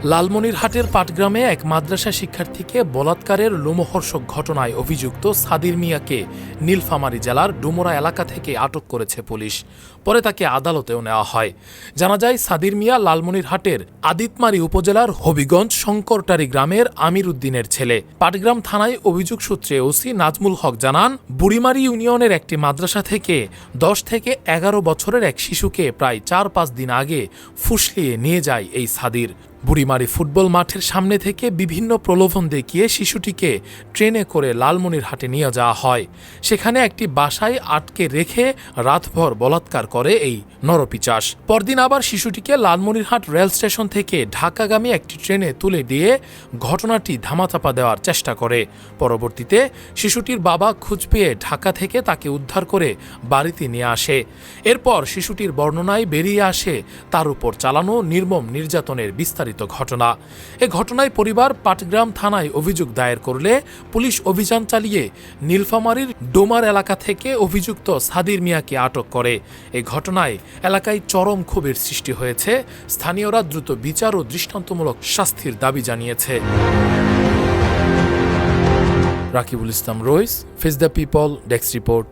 লালমনিরহাটের পাটগ্রামে এক মাদ্রাসা শিক্ষার্থীকে বলাৎকারের লোমহর্ষক ঘটনায় অভিযুক্ত সাদির মিয়াকে নীলফামারী জেলার ডুমুরা এলাকা থেকে আটক করেছে পুলিশ। পরে তাকে আদালতেও নেওয়া হয়। জানা যায়, সাদির মিয়া লালমনিরহাটের আদিতমারী উপজেলার হবিগঞ্জ শঙ্করটারি গ্রামের আমির উদ্দিনের ছেলে। পাটগ্রাম থানায় অভিযোগ সূত্রে ওসি নাজমুল হক জানান, বুড়িমারি ইউনিয়নের একটি মাদ্রাসা থেকে 10 থেকে 11 বছরের এক শিশুকে প্রায় 4-5 দিন আগে ফুসলিয়ে নিয়ে যায় এই সাদির। বুড়িমারি ফুটবল মাঠের সামনে থেকে বিভিন্ন প্রলোভন দেখিয়ে শিশুটিকে ট্রেনে করে লালমনিরহাটে নিয়ে যাওয়া হয়। সেখানে একটি বাসায় আটকে রেখে রাতভর বলাৎকার করে এই নরপিচাস। পরদিন আবার শিশুটিকে লালমনিরহাট রেল স্টেশন থেকে ঢাকাগামী একটি ট্রেনে তুলে দিয়ে ঘটনাটি ধামাচাপা দেওয়ার চেষ্টা করে। পরবর্তীতে শিশুটির বাবা খোঁজ পেয়ে ঢাকা থেকে তাকে উদ্ধার করে বাড়িতে নিয়ে আসে। এরপর শিশুটির বর্ণনায় বেরিয়ে আসে তার উপর চালানো নির্মম নির্যাতনের বিস্তারিত ঘটনা। এ ঘটনায় পরিবার পাটগ্রাম থানায় অভিযোগ দায়ের করলে পুলিশ অভিযান চালিয়ে নীলফামারীর ডোমার এলাকা থেকে অভিযুক্ত সাদির মিয়াকে আটক করে। এ ঘটনায় এলাকায় চরম ক্ষোভের সৃষ্টি হয়েছে। স্থানীয়রা দ্রুত বিচার ও দৃষ্টান্তমূলক শাস্তির দাবি জানিয়েছে। Rakibul Islam Rais, face the people, desk report.